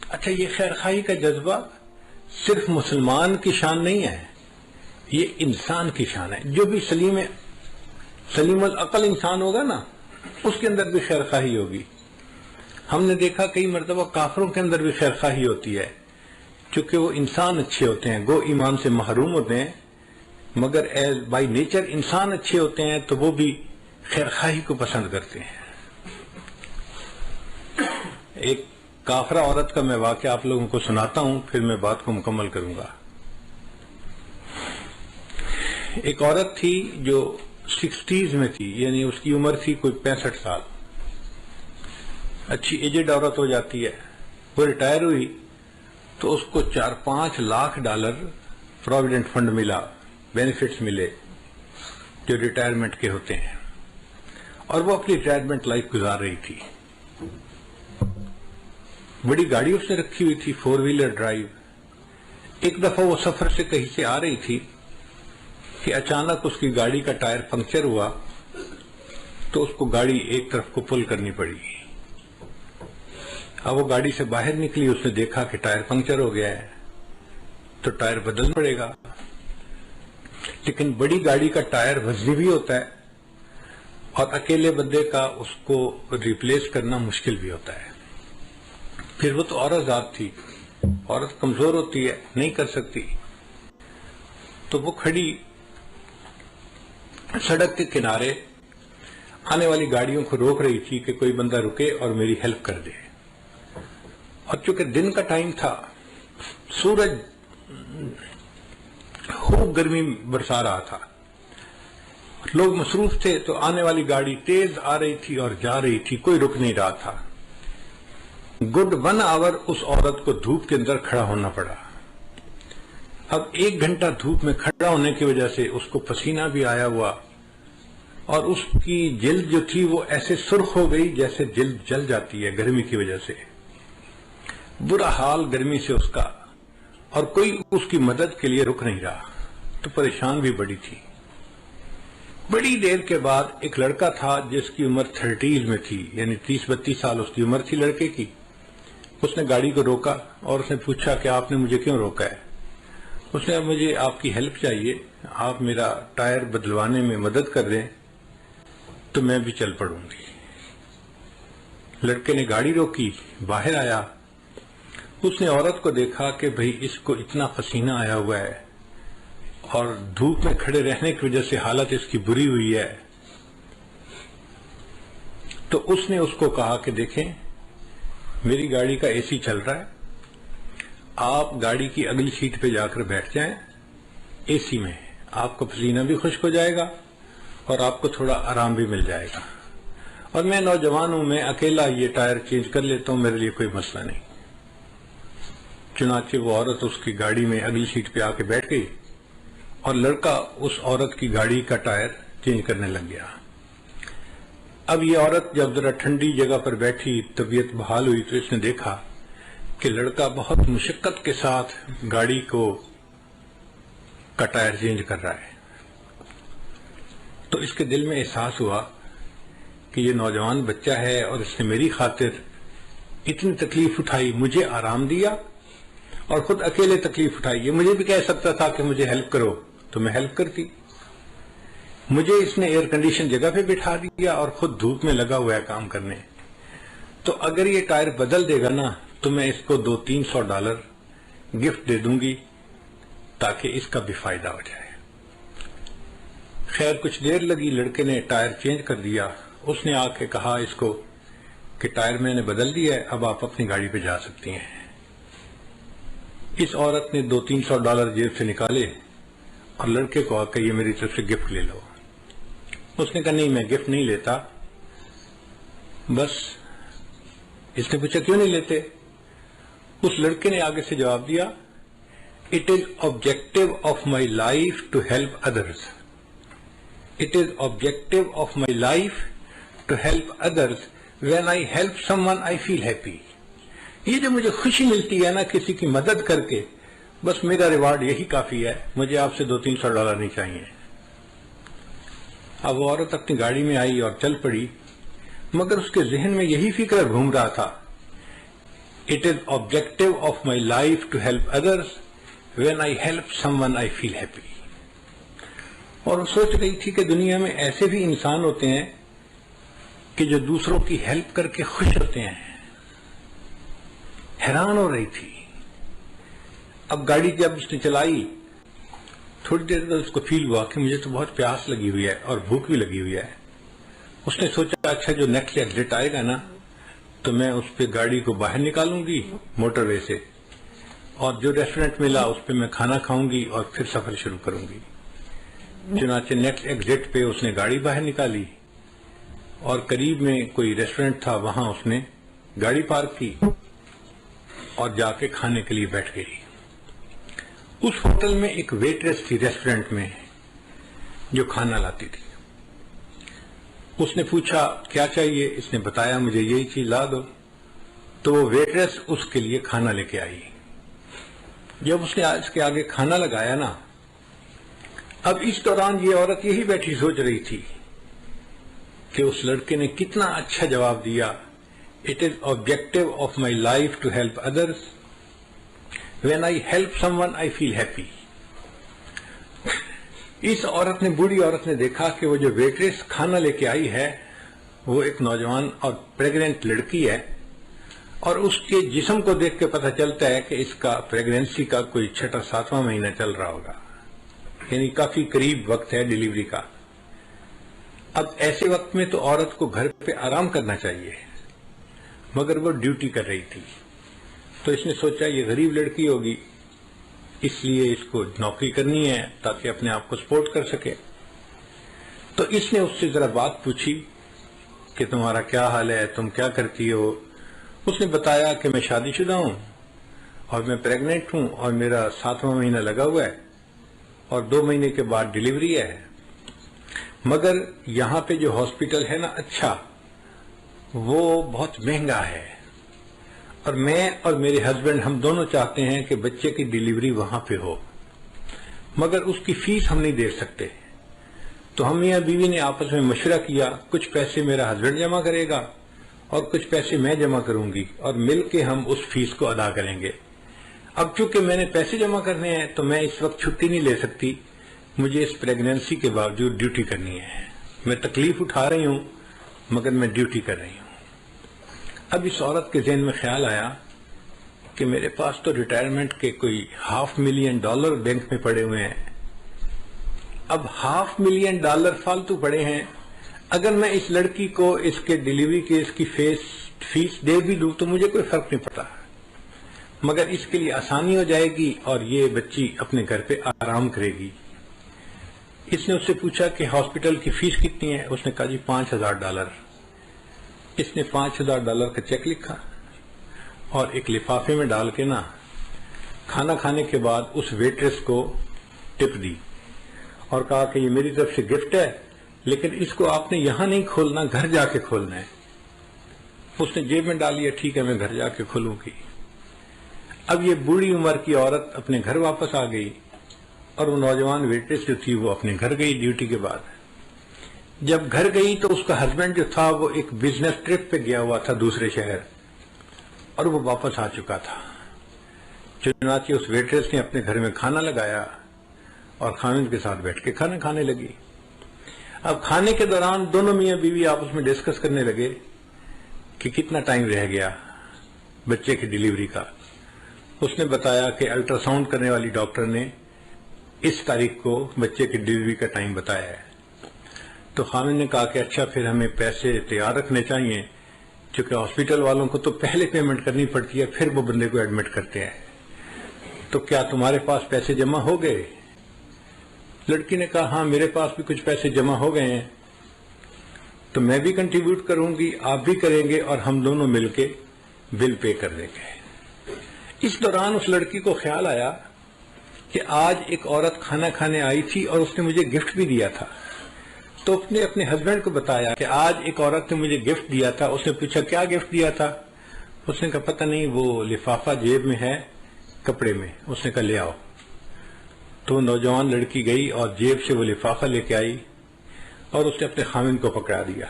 اچھا، یہ خیر خواہی کا جذبہ صرف مسلمان کی شان نہیں ہے، یہ انسان کی شان ہے. جو بھی سلیم العقل انسان ہوگا نا، اس کے اندر بھی خیر خواہی ہوگی. ہم نے دیکھا کئی مرتبہ کافروں کے اندر بھی خیر خواہی ہوتی ہے، چونکہ وہ انسان اچھے ہوتے ہیں، گو ایمان سے محروم ہوتے ہیں، مگر بائی نیچر انسان اچھے ہوتے ہیں تو وہ بھی خیر خواہی کو پسند کرتے ہیں. ایک کافرہ عورت کا میں واقعہ آپ لوگوں کو سناتا ہوں، پھر میں بات کو مکمل کروں گا. ایک عورت تھی جو 60s میں تھی، یعنی اس کی عمر تھی کوئی 65 سال. اچھی ایجڈ عورت ہو جاتی ہے. وہ ریٹائر ہوئی تو اس کو $4-5 لاکھ پروویڈنٹ فنڈ ملا، بینیفٹس ملے جو ریٹائرمنٹ کے ہوتے ہیں، اور وہ اپنی ریٹائرمنٹ لائف گزار رہی تھی. بڑی گاڑی اس نے رکھی ہوئی تھی، 4 ویلر ڈرائیو. ایک دفعہ وہ سفر سے کہیں سے آ رہی تھی کہ اچانک اس کی گاڑی کا ٹائر پنکچر ہوا تو اس کو گاڑی ایک طرف کو پل کرنی پڑی. اب وہ گاڑی سے باہر نکلی، اس نے دیکھا کہ ٹائر پنکچر ہو گیا ہے تو ٹائر بدلنا پڑے گا. لیکن بڑی گاڑی کا ٹائر وزنی بھی ہوتا ہے اور اکیلے بندے کا اس کو ریپلیس کرنا مشکل بھی ہوتا ہے. پھر وہ تو عورت ذات تھی، عورت کمزور ہوتی ہے، نہیں کر سکتی. تو وہ کھڑی سڑک کے کنارے آنے والی گاڑیوں کو روک رہی تھی کہ کوئی بندہ رکے اور میری ہیلپ کر دے. اور چونکہ دن کا ٹائم تھا، سورج خوب گرمی برسا رہا تھا، لوگ مصروف تھے، تو آنے والی گاڑی تیز آ رہی تھی اور جا رہی تھی، کوئی رک نہیں رہا تھا. گڈ 1 آور اس عورت کو دھوپ کے اندر کھڑا ہونا پڑا. اب 1 گھنٹہ دھوپ میں کھڑا ہونے کی وجہ سے اس کو پسینہ بھی آیا ہوا، اور اس کی جلد جو تھی وہ ایسے سرخ ہو گئی جیسے جلد جل جاتی ہے گرمی کی وجہ سے. برا حال گرمی سے اس کا، اور کوئی اس کی مدد کے لیے رک نہیں رہا، تو پریشان بھی بڑی تھی. بڑی دیر کے بعد ایک لڑکا تھا جس کی عمر 30s میں تھی، یعنی 30-32 سال اس کی عمر تھی لڑکے کی. اس نے گاڑی کو روکا اور اس نے پوچھا کہ آپ نے مجھے کیوں روکا ہے؟ اس نے مجھے آپ کی ہیلپ چاہیے، آپ میرا ٹائر بدلوانے میں مدد کر دیں تو میں بھی چل پڑوں گی. لڑکے نے گاڑی روکی، باہر آیا. اس نے عورت کو دیکھا کہ بھئی اس کو اتنا پسینہ آیا ہوا ہے اور دھوپ میں کھڑے رہنے کی وجہ سے حالت اس کی بری ہوئی ہے. تو اس نے اس کو کہا کہ دیکھیں، میری گاڑی کا اے سی چل رہا ہے، آپ گاڑی کی اگلی سیٹ پہ جا کر بیٹھ جائیں اے سی میں، آپ کو پسینہ بھی خشک ہو جائے گا اور آپ کو تھوڑا آرام بھی مل جائے گا. اور میں نوجوان ہوں، میں اکیلا یہ ٹائر چینج کر لیتا ہوں، میرے لیے کوئی مسئلہ نہیں. چنانچہ وہ عورت اس کی گاڑی میں اگلی سیٹ پہ آ کے بیٹھ گئی اور لڑکا اس عورت کی گاڑی کا ٹائر چینج کرنے لگ گیا. اب یہ عورت جب ذرا ٹھنڈی جگہ پر بیٹھی، طبیعت بحال ہوئی، تو اس نے دیکھا کہ لڑکا بہت مشقت کے ساتھ گاڑی کا ٹائر چینج کر رہا ہے. تو اس کے دل میں احساس ہوا کہ یہ نوجوان بچہ ہے اور اس نے میری خاطر اتنی تکلیف اٹھائی، مجھے آرام دیا اور خود اکیلے تکلیف اٹھائی. یہ مجھے بھی کہہ سکتا تھا کہ مجھے ہیلپ کرو تو میں ہیلپ کرتی. مجھے اس نے ایئر کنڈیشن جگہ پہ بٹھا دیا اور خود دھوپ میں لگا ہوا ہے کام کرنے. تو اگر یہ ٹائر بدل دے گا نا تو میں اس کو $200-300 گفٹ دے دوں گی تاکہ اس کا بھی فائدہ ہو جائے. خیر کچھ دیر لگی، لڑکے نے ٹائر چینج کر دیا. اس نے آ کے کہا اس کو کہ ٹائر میں نے بدل دیا ہے، اب آپ اپنی گاڑی پہ جا سکتی ہیں. اس عورت نے $200-300 جیب سے نکالے اور لڑکے کو آ کے یہ میری طرف سے گفٹ لے لو. اس نے کہا نہیں، میں گفٹ نہیں لیتا. بس اس نے پوچھا کیوں نہیں لیتے؟ اس لڑکے نے آگے سے جواب دیا، it is objective of my life to help others. It is objective of my life to help others. When I help someone I feel happy. یہ جو مجھے خوشی ملتی ہے نا کسی کی مدد کر کے، بس میرا ریوارڈ یہی کافی ہے، مجھے آپ سے $200-300 نہیں چاہیے. اب وہ عورت اپنی گاڑی میں آئی اور چل پڑی، مگر اس کے ذہن میں یہی فکر گھوم رہا تھا، It is objective of my life to help others. When I help someone, I feel happy. اور وہ سوچ رہی تھی کہ دنیا میں ایسے بھی انسان ہوتے ہیں کہ جو دوسروں کی ہیلپ کر کے خوش ہوتے ہیں. حیران ہو رہی تھی. اب گاڑی جب اس نے چلائی تھوڑی دیر بعد اس کو فیل ہوا کہ مجھے تو بہت پیاس لگی ہوئی ہے اور بھوک بھی لگی ہوئی ہے. اس نے سوچا اچھا جو نیکسٹ ایگزٹ آئے گا نا تو میں اس پہ گاڑی کو باہر نکالوں گی موٹر وے سے, اور جو ریسٹورینٹ ملا اس پہ میں کھانا کھاؤں گی اور پھر سفر شروع کروں گی. چنانچہ نیکسٹ ایگزٹ پہ اس نے گاڑی باہر نکالی اور قریب میں کوئی ریسٹورینٹ تھا, وہاں اس نے گاڑی پارک کی اور جا کے کھانے کے لیے بیٹھ گئی. اس ہوٹل میں ایک ویٹریس تھی ریسٹورینٹ میں جو کھانا لاتی تھی. اس نے پوچھا کیا چاہیے, اس نے بتایا مجھے یہی چیز لا دو. تو وہ ویٹریس اس کے لیے کھانا لے کے آئی. جب اس نے اس کے آگے کھانا لگایا نا, اب اس دوران یہ عورت یہی بیٹھی سوچ رہی تھی کہ اس لڑکے نے کتنا اچھا جواب دیا. It is objective of my life to help others. When I help someone, I feel happy. اس عورت نے, بوڑھی عورت نے دیکھا کہ وہ جو ویٹریس کھانا لے کے آئی ہے وہ ایک نوجوان اور پریگننٹ لڑکی ہے, اور اس کے جسم کو دیکھ کے پتہ چلتا ہے کہ اس کا پریگننسی کا کوئی 6واں مہینہ چل رہا ہوگا, یعنی کافی قریب وقت ہے ڈیلیوری کا. اب ایسے وقت میں تو عورت کو گھر پہ آرام کرنا چاہیے, مگر وہ ڈیوٹی کر رہی تھی. تو اس نے سوچا یہ غریب لڑکی ہوگی, اس لیے اس کو نوکری کرنی ہے تاکہ اپنے آپ کو سپورٹ کر سکے. تو اس نے اس سے ذرا بات پوچھی کہ تمہارا کیا حال ہے, تم کیا کرتی ہو. اس نے بتایا کہ میں شادی شدہ ہوں اور میں پریگننٹ ہوں اور میرا 7واں مہینہ لگا ہوا ہے اور 2 مہینے کے بعد ڈیلیوری ہے, مگر یہاں پہ جو ہاسپٹل ہے نا اچھا وہ بہت مہنگا ہے, اور میں اور میرے ہسبینڈ ہم دونوں چاہتے ہیں کہ بچے کی ڈیلیوری وہاں پہ ہو, مگر اس کی فیس ہم نہیں دے سکتے. تو ہم میاں بیوی نے آپس میں مشورہ کیا, کچھ پیسے میرا ہسبینڈ جمع کرے گا اور کچھ پیسے میں جمع کروں گی, اور مل کے ہم اس فیس کو ادا کریں گے. اب چونکہ میں نے پیسے جمع کرنے ہیں تو میں اس وقت چھٹی نہیں لے سکتی, مجھے اس پریگننسی کے باوجود ڈیوٹی کرنی ہے. میں تکلیف اٹھا رہی ہوں مگر میں ڈیوٹی کر رہی ہوں. اب اس عورت کے ذہن میں خیال آیا کہ میرے پاس تو ریٹائرمنٹ کے کوئی $500,000 بینک میں پڑے ہوئے ہیں. اب $500,000 فالتو پڑے ہیں, اگر میں اس لڑکی کو اس کے ڈیلیوری کے اس کی فیس دے بھی دوں تو مجھے کوئی فرق نہیں پڑتا, مگر اس کے لیے آسانی ہو جائے گی اور یہ بچی اپنے گھر پہ آرام کرے گی. اس نے اس سے پوچھا کہ ہاسپٹل کی فیس کتنی ہے. اس نے کہا جی $5,000. اس نے $5,000 کا چیک لکھا اور ایک لفافے میں ڈال کے نا کھانا کھانے کے بعد اس ویٹریس کو ٹپ دی اور کہا کہ یہ میری طرف سے گفٹ ہے, لیکن اس کو آپ نے یہاں نہیں کھولنا, گھر جا کے کھولنا ہے. اس نے جیب میں ڈال لیا, ٹھیک ہے میں گھر جا کے کھولوں گی. اب یہ بوڑھی عمر کی عورت اپنے گھر واپس آ گئی اور وہ نوجوان ویٹریس جو تھی وہ اپنے گھر گئی ڈیوٹی کے بعد. جب گھر گئی تو اس کا ہسبینڈ جو تھا وہ ایک بزنس ٹرپ پہ گیا ہوا تھا دوسرے شہر, اور وہ واپس آ چکا تھا. چنانچہ اس ویٹریس نے اپنے گھر میں کھانا لگایا اور خاوند کے ساتھ بیٹھ کے کھانا کھانے لگی. اب کھانے کے دوران دونوں میاں بیوی آپس میں ڈسکس کرنے لگے کہ کتنا ٹائم رہ گیا بچے کی ڈیلیوری کا. اس نے بتایا کہ الٹرا ساؤنڈ کرنے والی ڈاکٹر نے اس تاریخ کو بچے کی ڈیلیوری کا ٹائم بتایا ہے. تو خاوند نے کہا کہ اچھا پھر ہمیں پیسے تیار رکھنے چاہیے, چونکہ ہاسپٹل والوں کو تو پہلے پیمنٹ کرنی پڑتی ہے پھر وہ بندے کو ایڈمٹ کرتے ہیں, تو کیا تمہارے پاس پیسے جمع ہو گئے. لڑکی نے کہا ہاں میرے پاس بھی کچھ پیسے جمع ہو گئے ہیں, تو میں بھی کنٹریبیوٹ کروں گی, آپ بھی کریں گے اور ہم دونوں مل کے بل پے کر دیں گے. اس دوران اس لڑکی کو خیال آیا کہ آج ایک عورت کھانا کھانے آئی تھی اور اس نے مجھے گفٹ بھی دیا تھا. تو اس نے اپنے ہسبینڈ کو بتایا کہ آج ایک عورت نے مجھے گفٹ دیا تھا. اس نے پوچھا کیا گفٹ دیا تھا. اس نے کہا پتہ نہیں, وہ لفافہ جیب میں ہے کپڑے میں. اس نے کہا لے آؤ. تو نوجوان لڑکی گئی اور جیب سے وہ لفافہ لے کے آئی اور اس نے اپنے خاوند کو پکڑا دیا.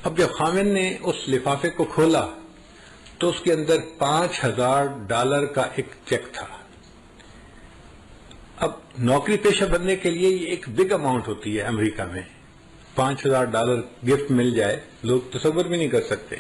اب جب خاوند نے اس لفافے کو کھولا تو اس کے اندر $5000 کا ایک چیک تھا. اب نوکری پیشہ بننے کے لیے یہ ایک بگ اماؤنٹ ہوتی ہے امریکہ میں. $5000 گفٹ مل جائے لوگ تصور بھی نہیں کر سکتے.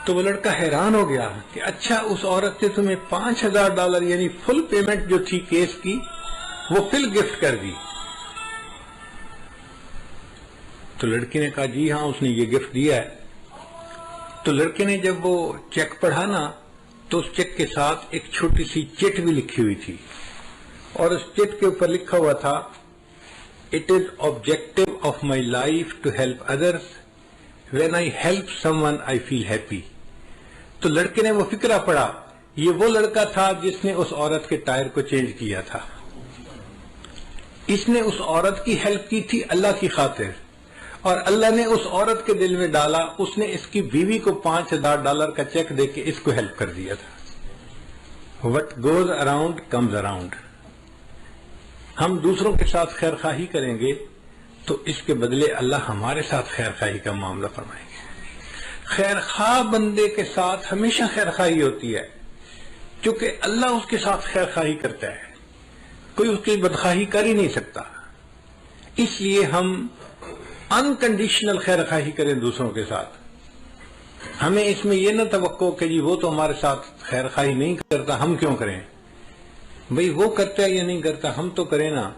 تو وہ لڑکا حیران ہو گیا کہ اچھا اس عورت نے تمہیں $5000 یعنی فل پیمنٹ جو تھی کیس کی وہ فل گفٹ کر دی. تو لڑکی نے کہا جی ہاں اس نے یہ گفٹ دیا ہے. تو لڑکے نے جب وہ چیک پڑھا نا تو اس چیک کے ساتھ ایک چھوٹی سی چٹ بھی لکھی ہوئی تھی اور اس چٹ کے اوپر لکھا ہوا تھا "It is objective of my life to help others. When I help someone I feel happy." تو لڑکے نے وہ فقرہ پڑھا. یہ وہ لڑکا تھا جس نے اس عورت کے ٹائر کو چینج کیا تھا. اس نے اس عورت کی ہیلپ کی تھی اللہ کی خاطر اور اللہ نے اس عورت کے دل میں ڈالا. اس نے اس کی بیوی کو $5000 کا چیک دے کے اس کو ہیلپ کر دیا تھا. What goes around comes around. ہم دوسروں کے ساتھ خیر خواہی کریں گے تو اس کے بدلے اللہ ہمارے ساتھ خیر خواہی کا معاملہ فرمائیں گے. خیر خواہ بندے کے ساتھ ہمیشہ خیر خواہی ہوتی ہے کیونکہ اللہ اس کے ساتھ خیر خواہی کرتا ہے. کوئی اس کی بدخواہی کر ہی نہیں سکتا. اس لیے ہم انکنڈیشنل خیر خواہی کریں دوسروں کے ساتھ. ہمیں اس میں یہ نہ توقع کہ جی وہ تو ہمارے ساتھ خیر خواہی نہیں کرتا ہم کیوں کریں. بھئی وہ کرتا ہے یا نہیں کرتا ہم تو کریں نا.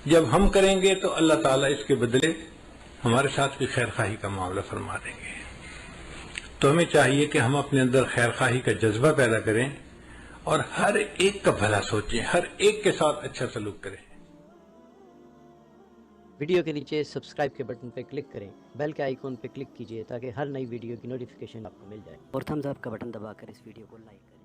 جب ہم کریں گے تو اللہ تعالیٰ اس کے بدلے ہمارے ساتھ بھی خیر خواہی کا معاملہ فرما دیں گے. تو ہمیں چاہیے کہ ہم اپنے اندر خیر خواہی کا جذبہ پیدا کریں اور ہر ایک کا بھلا سوچیں, ہر ایک کے ساتھ اچھا سلوک کریں. ویڈیو کے نیچے سبسکرائب کے بٹن پہ کلک کریں, بیل کے آئیکن پہ کلک کیجئے تاکہ ہر نئی ویڈیو کی نوٹیفیکیشن آپ کو مل جائے, اور تھمز اپ کا بٹن دبا کر اس ویڈیو کو لائک کریں.